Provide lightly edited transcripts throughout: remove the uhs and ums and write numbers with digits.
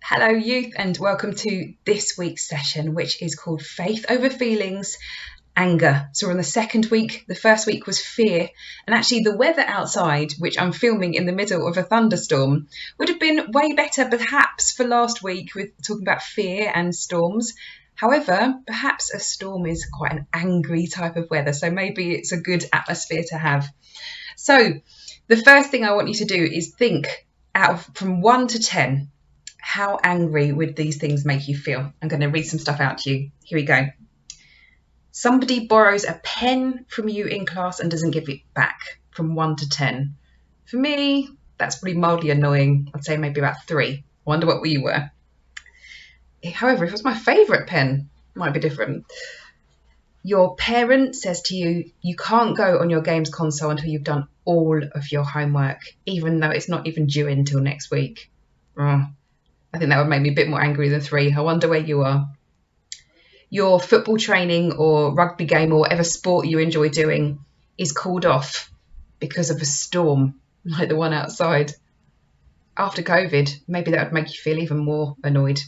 Hello, youth, and welcome to this week's session, which is called Faith Over Feelings, Anger. So we're on the second week. The first week was fear, and actually the weather outside, which I'm filming in the middle of a thunderstorm, would have been way better perhaps for last week with talking about fear and storms. However, perhaps a storm is quite an angry type of weather, so maybe it's a good atmosphere to have. So the first thing I want you to do is think from 1 to 10. How angry would these things make you feel? I'm going to read some stuff out to you. Here we go. Somebody borrows a pen from you in class and doesn't give it back, from 1 to 10. For me, that's pretty mildly annoying. I'd say maybe about 3. I wonder what you were. However, if it was my favourite pen, it might be different. Your parent says to you, you can't go on your games console until you've done all of your homework, even though it's not even due until next week. I think that would make me a bit more angry than 3. I wonder where you are. Your football training or rugby game or whatever sport you enjoy doing is called off because of a storm, like the one outside. After COVID, maybe that would make you feel even more annoyed.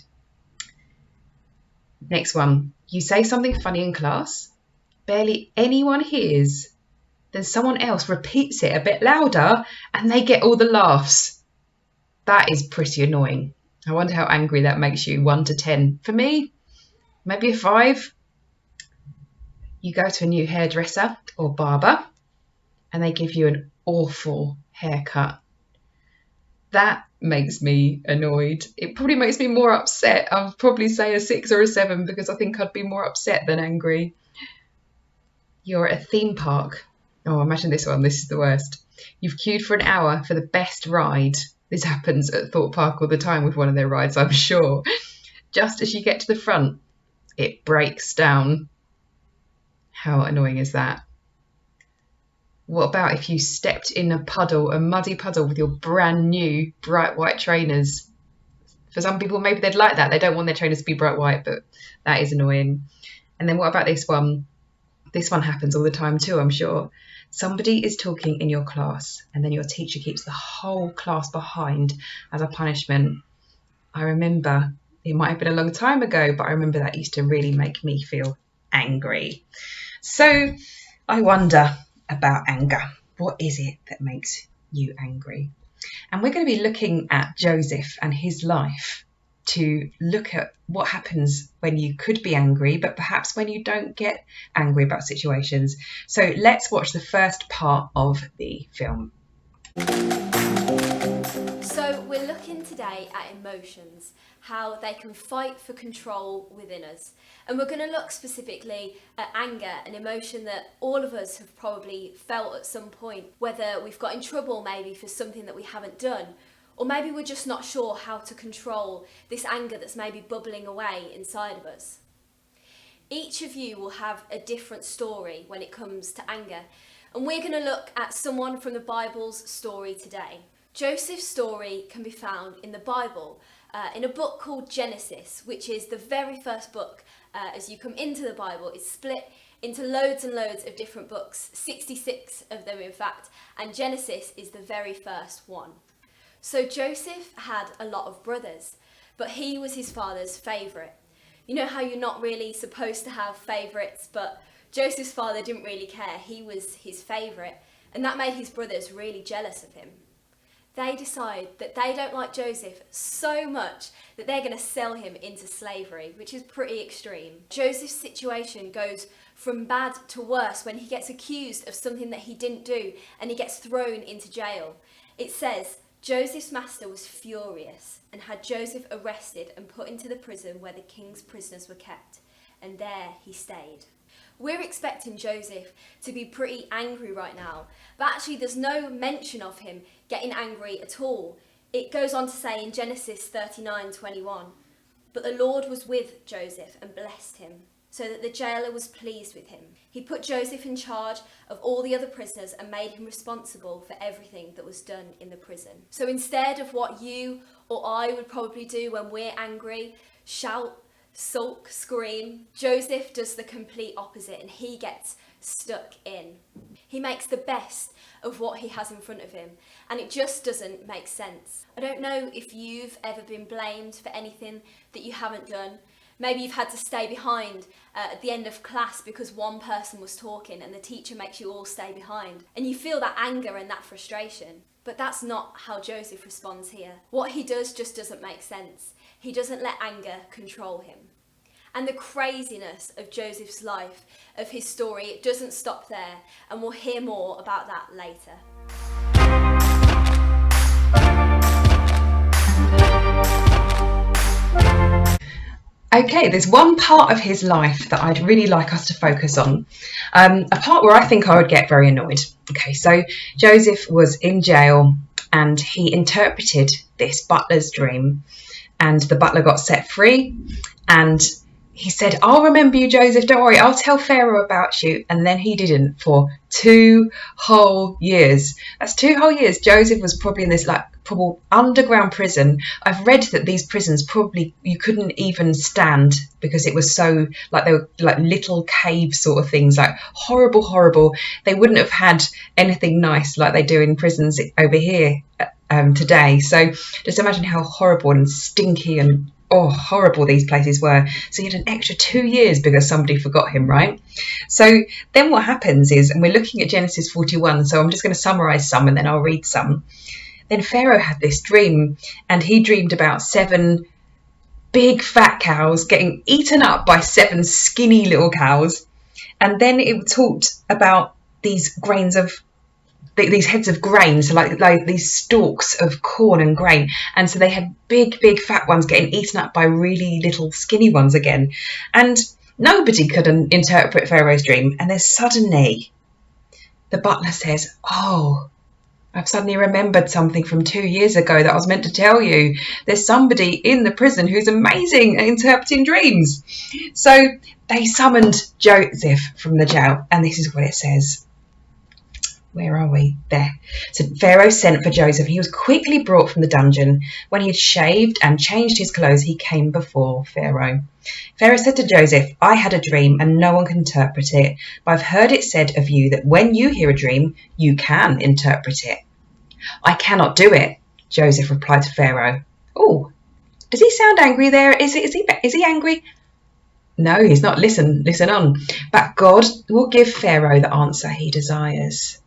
Next one. You say something funny in class, barely anyone hears, then someone else repeats it a bit louder and they get all the laughs. That is pretty annoying. I wonder how angry that makes you, 1 to 10. For me, maybe a 5. You go to a new hairdresser or barber and they give you an awful haircut. That makes me annoyed. It probably makes me more upset. I'll probably say a 6 or a 7 because I think I'd be more upset than angry. You're at a theme park. Oh, imagine this one. This is the worst. You've queued for an hour for the best ride. This happens at Thorpe Park all the time with one of their rides, I'm sure. Just as you get to the front, it breaks down. How annoying is that? What about if you stepped in a muddy puddle with your brand new bright white trainers? For some people, maybe they'd like that. They don't want their trainers to be bright white, but that is annoying. And then what about this one? This one happens all the time too, I'm sure. Somebody is talking in your class and then your teacher keeps the whole class behind as a punishment. I remember, it might have been a long time ago, but I remember that used to really make me feel angry. So I wonder about anger. What is it that makes you angry? And we're going to be looking at Joseph and his life to look at what happens when you could be angry, but perhaps when you don't get angry about situations. So let's watch the first part of the film. So we're looking today at emotions, how they can fight for control within us. And we're going to look specifically at anger, an emotion that all of us have probably felt at some point, whether we've got in trouble maybe for something that we haven't done, or maybe we're just not sure how to control this anger that's maybe bubbling away inside of us. Each of you will have a different story when it comes to anger, and we're going to look at someone from the Bible's story today. Joseph's story can be found in the Bible, in a book called Genesis, which is the very first book. As you come into the Bible, it's split into loads and loads of different books, 66 of them in fact, and Genesis is the very first one. So Joseph had a lot of brothers, but he was his father's favourite. You know how you're not really supposed to have favourites, but Joseph's father didn't really care. He was his favourite, and that made his brothers really jealous of him. They decide that they don't like Joseph so much that they're going to sell him into slavery, which is pretty extreme. Joseph's situation goes from bad to worse when he gets accused of something that he didn't do and he gets thrown into jail. It says, Joseph's master was furious and had Joseph arrested and put into the prison where the king's prisoners were kept, and there he stayed. We're expecting Joseph to be pretty angry right now, but actually there's no mention of him getting angry at all. It goes on to say in Genesis 39:21, but the Lord was with Joseph and blessed him, so that the jailer was pleased with him. He put Joseph in charge of all the other prisoners and made him responsible for everything that was done in the prison. So instead of what you or I would probably do when we're angry, shout, sulk, scream, Joseph does the complete opposite and he gets stuck in. He makes the best of what he has in front of him, and it just doesn't make sense. I don't know if you've ever been blamed for anything that you haven't done. Maybe you've had to stay behind at the end of class because one person was talking and the teacher makes you all stay behind. And you feel that anger and that frustration. But that's not how Joseph responds here. What he does just doesn't make sense. He doesn't let anger control him. And the craziness of Joseph's life, of his story, it doesn't stop there. And we'll hear more about that later. Okay, there's one part of his life that I'd really like us to focus on, a part where I think I would get very annoyed. Okay, so Joseph was in jail and he interpreted this butler's dream, and the butler got set free, and he said, "I'll remember you, Joseph, don't worry, I'll tell Pharaoh about you." And then he didn't for 2 whole years. That's 2 whole years. Joseph was probably in this probably underground prison. I've read that these prisons probably you couldn't even stand because it was so they were like little cave sort of things, like horrible. They wouldn't have had anything nice like they do in prisons over here today. So just imagine how horrible and stinky and horrible these places were. So he had an extra 2 years because somebody forgot him, right? So then what happens is, and we're looking at Genesis 41, so I'm just going to summarize some and then I'll read some. Then Pharaoh had this dream, and he dreamed about 7 big fat cows getting eaten up by 7 skinny little cows. And then it talked about these heads of grain, so like these stalks of corn and grain. And so they had big fat ones getting eaten up by really little skinny ones again. And nobody could interpret Pharaoh's dream. And then suddenly the butler says, "Oh, I've suddenly remembered something from 2 years ago that I was meant to tell you. There's somebody in the prison who's amazing at interpreting dreams." So they summoned Joseph from the jail, and this is what it says. Where are we? There. So Pharaoh sent for Joseph. He was quickly brought from the dungeon. When he had shaved and changed his clothes, he came before Pharaoh. Pharaoh said to Joseph, "I had a dream and no one can interpret it, but I've heard it said of you that when you hear a dream, you can interpret it." "I cannot do it," Joseph replied to Pharaoh. Oh, does he sound angry there? Is he angry? No, he's not. Listen on. "But God will give Pharaoh the answer he desires."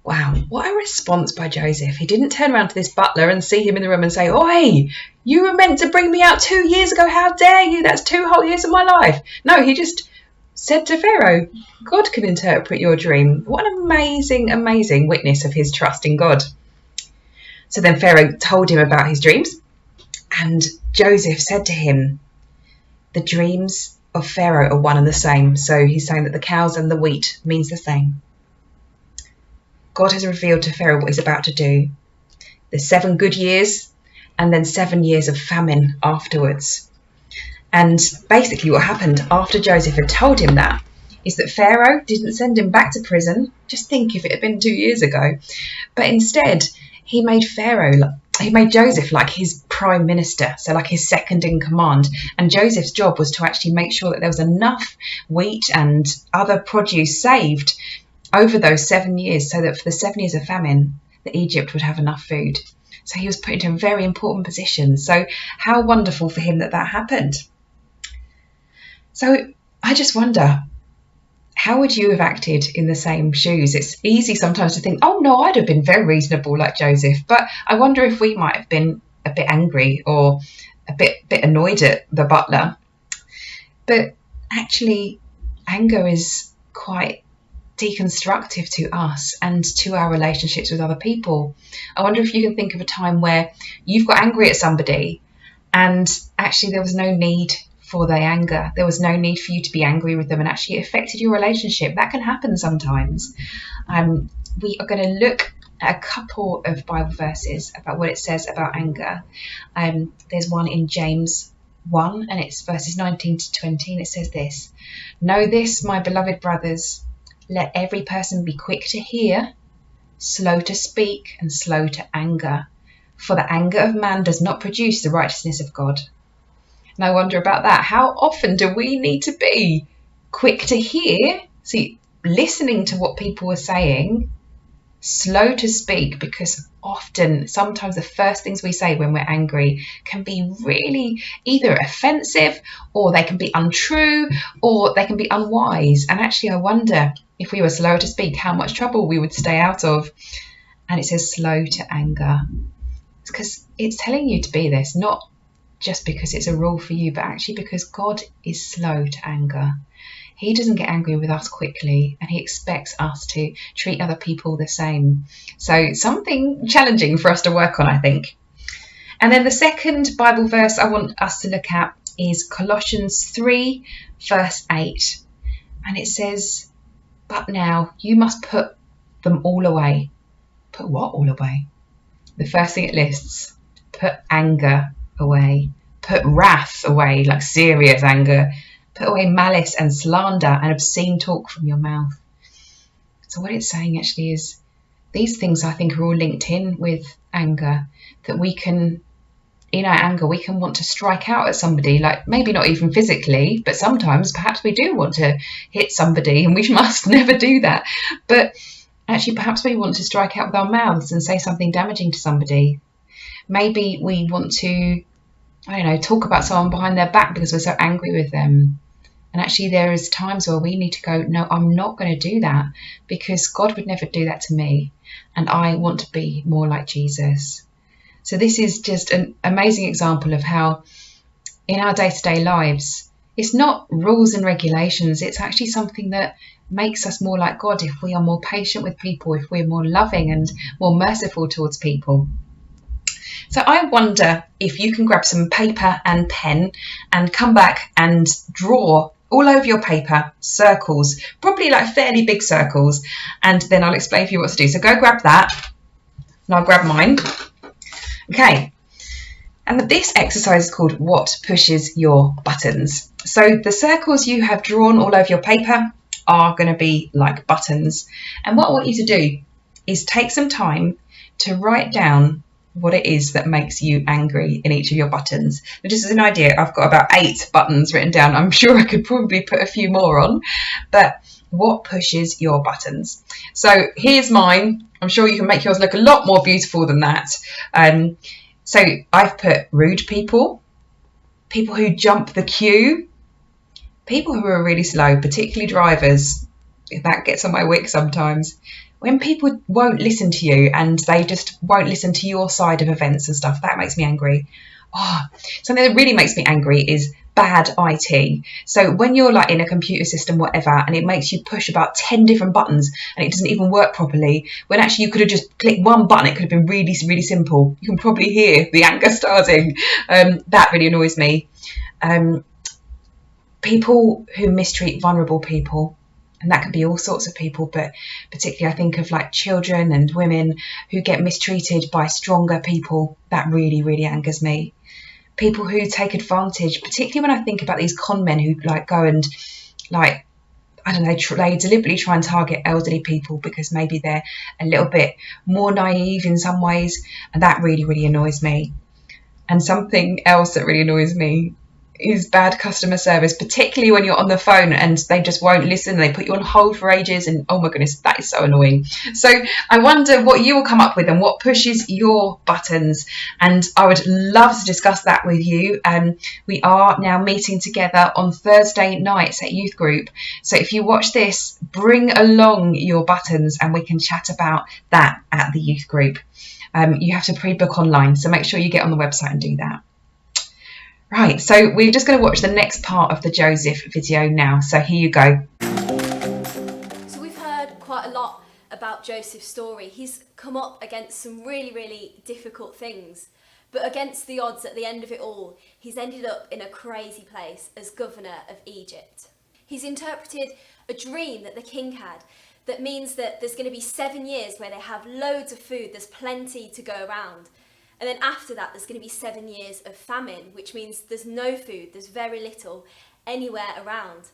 Wow, what a response by Joseph. He didn't turn around to this butler and see him in the room and say, "Oi, you were meant to bring me out 2 years ago. How dare you? That's 2 whole years of my life." No, he just said to Pharaoh, "God can interpret your dream." What an amazing witness of his trust in God. So then Pharaoh told him about his dreams, and Joseph said to him, "The dreams of Pharaoh are one and the same." So he's saying that the cows and the wheat means the same. God has revealed to Pharaoh what he's about to do. There's 7 good years and then 7 years of famine afterwards. And basically what happened after Joseph had told him that is that Pharaoh didn't send him back to prison. Just think if it had been 2 years ago. But instead, he made Joseph like his prime minister, so like his second in command. And Joseph's job was to actually make sure that there was enough wheat and other produce saved over those 7 years, so that for the 7 years of famine, that Egypt would have enough food. So he was put into a very important position. So how wonderful for him that happened. So I just wonder, how would you have acted in the same shoes? It's easy sometimes to think, "Oh no, I'd have been very reasonable like Joseph." But I wonder if we might have been a bit angry or a bit annoyed at the butler. But actually, anger is quite deconstructive to us and to our relationships with other people. I wonder if you can think of a time where you've got angry at somebody and actually there was no need for their anger. There was no need for you to be angry with them, and actually it affected your relationship. That can happen sometimes. We are going to look at a couple of Bible verses about what it says about anger. There's one in James 1, and it's verses 19 to 20, and it says this: "Know this, my beloved brothers, let every person be quick to hear, slow to speak, and slow to anger. For the anger of man does not produce the righteousness of God." And I wonder about that. How often do we need to be quick to hear? See, listening to what people were saying, slow to speak, because sometimes the first things we say when we're angry can be really either offensive, or they can be untrue, or they can be unwise. And actually, I wonder if we were slow to speak, how much trouble we would stay out of. And it says slow to anger. It's because it's telling you to be this, not just because it's a rule for you, but actually because God is slow to anger. He doesn't get angry with us quickly, and he expects us to treat other people the same. So something challenging for us to work on, I think. And then the second Bible verse I want us to look at is Colossians 3, verse 8. And it says, but now you must put them all away. Put what all away? The first thing it lists, put anger away. Put wrath away, like serious anger. Put away malice and slander and obscene talk from your mouth. So what it's saying actually is these things, I think, are all linked in with anger, that we can, in our anger, we can want to strike out at somebody, like maybe not even physically, but sometimes perhaps we do want to hit somebody, and we must never do that. But actually, perhaps we want to strike out with our mouths and say something damaging to somebody. Maybe we want to, talk about someone behind their back because we're so angry with them. And actually, there is times where we need to go, no, I'm not going to do that, because God would never do that to me. And I want to be more like Jesus. So this is just an amazing example of how in our day-to-day lives, it's not rules and regulations. It's actually something that makes us more like God if we are more patient with people, if we're more loving and more merciful towards people. So I wonder if you can grab some paper and pen and come back and draw all over your paper circles, probably like fairly big circles, and then I'll explain for you what to do. So go grab that, and I'll grab mine. Okay, and this exercise is called What Pushes Your Buttons. So the circles you have drawn all over your paper are going to be like buttons, and what I want you to do is take some time to write down what it is that makes you angry in each of your buttons. Now, just as an idea, I've got about 8 buttons written down. I'm sure I could probably put a few more on, but what pushes your buttons? So here's mine. I'm sure you can make yours look a lot more beautiful than that. So I've put rude people, people who jump the queue, people who are really slow, particularly drivers. That gets on my wick sometimes. When people won't listen to you and they just won't listen to your side of events and stuff, that makes me angry. Something that really makes me angry is bad IT. So when you're like in a computer system, whatever, and it makes you push about 10 different buttons and it doesn't even work properly, when actually you could have just clicked one button, it could have been really, really simple. You can probably hear the anger starting. That really annoys me. People who mistreat vulnerable people. And that can be all sorts of people, but particularly I think of like children and women who get mistreated by stronger people. That really, really angers me. People who take advantage, particularly when I think about these con men who like go and like, I don't know, they deliberately try and target elderly people because maybe they're a little bit more naive in some ways. And that really, really annoys me. And something else that really annoys me is bad customer service, particularly when you're on the phone and they just won't listen. They put you on hold for ages, and oh my goodness, that is so annoying. So I wonder what you will come up with and what pushes your buttons, and I would love to discuss that with you. We are now meeting together on Thursday nights at youth group, so if you watch this, bring along your buttons and we can chat about that at the youth group. You have to pre-book online, so make sure you get on the website and do that. Right, so we're just going to watch the next part of the Joseph video now. So here you go. So we've heard quite a lot about Joseph's story. He's come up against some really, really difficult things. But against the odds at the end of it all, he's ended up in a crazy place as governor of Egypt. He's interpreted a dream that the king had that means that there's going to be 7 years where they have loads of food, there's plenty to go around. And then after that, there's going to be 7 years of famine, which means there's no food, there's very little anywhere around.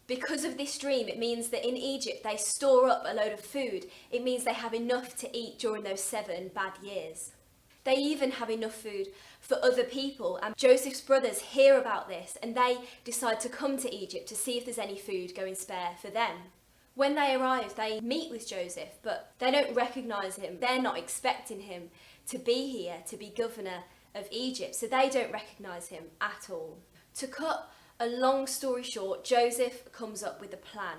Because of this dream, it means that in Egypt, they store up a load of food. It means they have enough to eat during those 7 bad years. They even have enough food for other people. And Joseph's brothers hear about this and they decide to come to Egypt to see if there's any food going spare for them. When they arrive, they meet with Joseph, but they don't recognise him. They're not expecting him to be here, to be governor of Egypt, so they don't recognise him at all. To cut a long story short, Joseph comes up with a plan.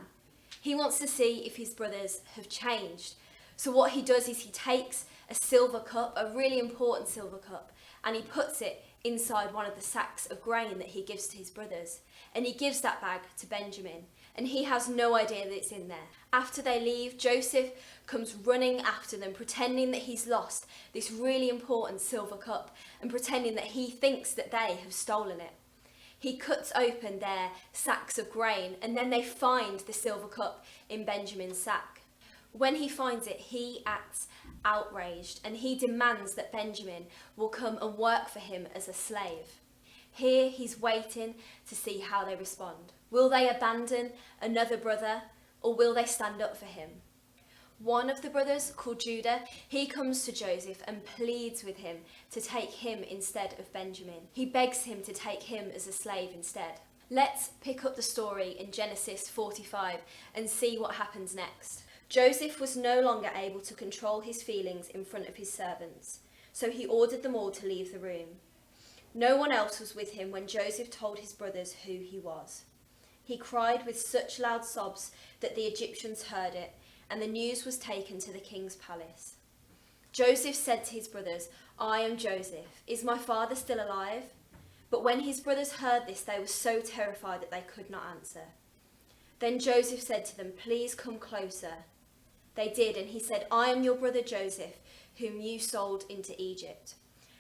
He wants to see if his brothers have changed. So what he does is he takes a silver cup, a really important silver cup, and he puts it inside one of the sacks of grain that he gives to his brothers. And he gives that bag to Benjamin, and he has no idea that it's in there. After they leave, Joseph comes running after them, pretending that he's lost this really important silver cup and pretending that he thinks that they have stolen it. He cuts open their sacks of grain, and then they find the silver cup in Benjamin's sack. When he finds it, he acts outraged, and he demands that Benjamin will come and work for him as a slave. Here he's waiting to see how they respond. Will they abandon another brother, or will they stand up for him? One of the brothers, called Judah, he comes to Joseph and pleads with him to take him instead of Benjamin. He begs him to take him as a slave instead. Let's pick up the story in Genesis 45 and see what happens next. Joseph was no longer able to control his feelings in front of his servants, so he ordered them all to leave the room. No one else was with him when Joseph told his brothers who he was. He cried with such loud sobs that the Egyptians heard it, and the news was taken to the king's palace. Joseph said to his brothers, "I am Joseph. Is my father still alive?" But when his brothers heard this, they were so terrified that they could not answer. Then Joseph said to them, "Please come closer." They did, and he said, "I am your brother Joseph, whom you sold into Egypt.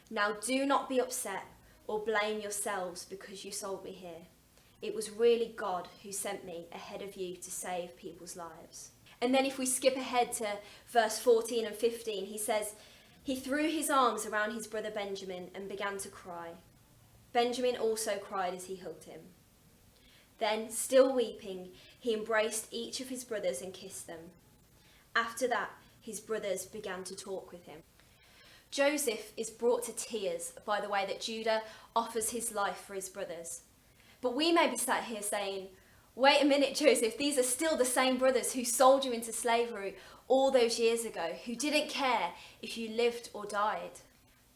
Now do not be upset or blame yourselves because you sold me here. It was really God who sent me ahead of you to save people's lives." And then if we skip ahead to verse 14 and 15, he says, "He threw his arms around his brother Benjamin and began to cry. Benjamin also cried as he hugged him. Then, still weeping, he embraced each of his brothers and kissed them. After that, his brothers began to talk with him." Joseph is brought to tears by the way that Judah offers his life for his brothers. But we may be sat here saying, "Wait a minute, Joseph, these are still the same brothers who sold you into slavery all those years ago, who didn't care if you lived or died."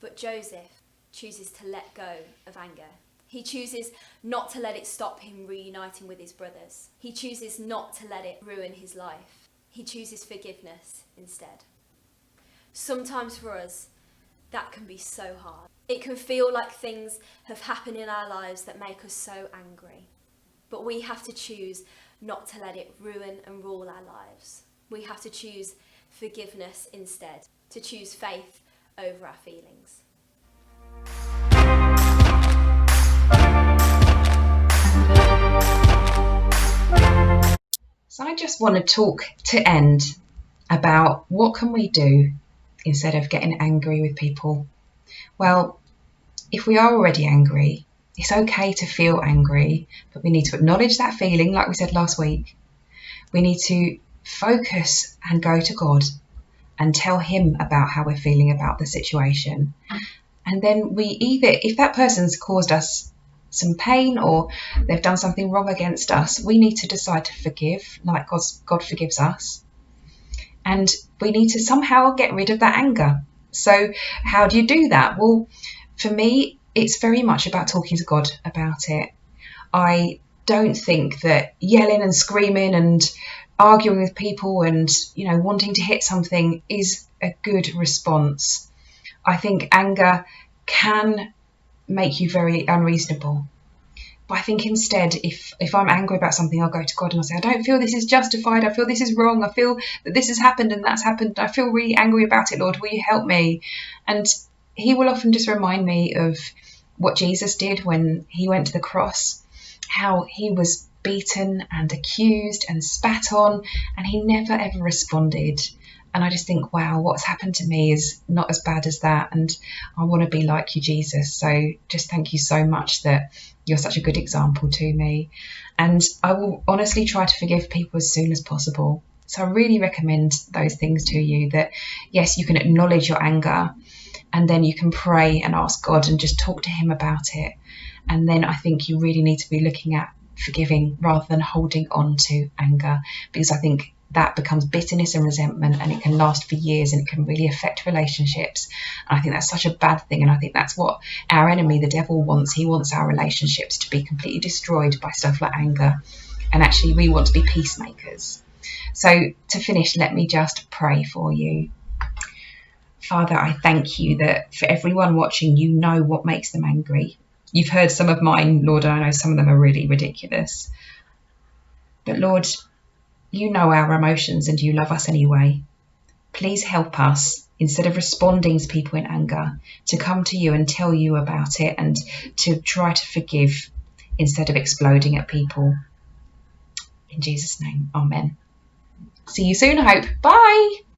But Joseph chooses to let go of anger. He chooses not to let it stop him reuniting with his brothers. He chooses not to let it ruin his life. He chooses forgiveness instead. Sometimes for us, that can be so hard. It can feel like things have happened in our lives that make us so angry. But we have to choose not to let it ruin and rule our lives. We have to choose forgiveness instead, to choose faith over our feelings. So I just want to talk to end about what can we do instead of getting angry with people. Well, if we are already angry, it's okay to feel angry, but we need to acknowledge that feeling, like we said last week. We need to focus and go to God and tell him about how we're feeling about the situation. And then we either, if that person's caused us some pain or they've done something wrong against us, we need to decide to forgive, like God forgives us. And we need to somehow get rid of that anger. So how do you do that? Well, for me, it's very much about talking to God about it. I don't think that yelling and screaming and arguing with people and, wanting to hit something is a good response. I think anger can make you very unreasonable. But I think instead, if I'm angry about something, I'll go to God and I'll say, "I don't feel this is justified. I feel this is wrong. I feel that this has happened and that's happened. I feel really angry about it, Lord. Will you help me?" And he will often just remind me of what Jesus did when he went to the cross, how he was beaten and accused and spat on, and he never ever responded. And I just think, wow, what's happened to me is not as bad as that. And I want to be like you, Jesus. So just thank you so much that you're such a good example to me. And I will honestly try to forgive people as soon as possible. So I really recommend those things to you, that yes, you can acknowledge your anger and then you can pray and ask God and just talk to him about it. And then I think you really need to be looking at forgiving rather than holding on to anger, because I think that becomes bitterness and resentment, and it can last for years, and it can really affect relationships. And I think that's such a bad thing, and I think that's what our enemy, the devil, wants. He wants our relationships to be completely destroyed by stuff like anger, and actually we want to be peacemakers. So to finish, let me just pray for you. Father, I thank you that for everyone watching, you know what makes them angry. You've heard some of mine, Lord, and I know some of them are really ridiculous. But Lord, you know our emotions and you love us anyway. Please help us, instead of responding to people in anger, to come to you and tell you about it, and to try to forgive instead of exploding at people. In Jesus' name, amen. See you soon, I hope. Bye.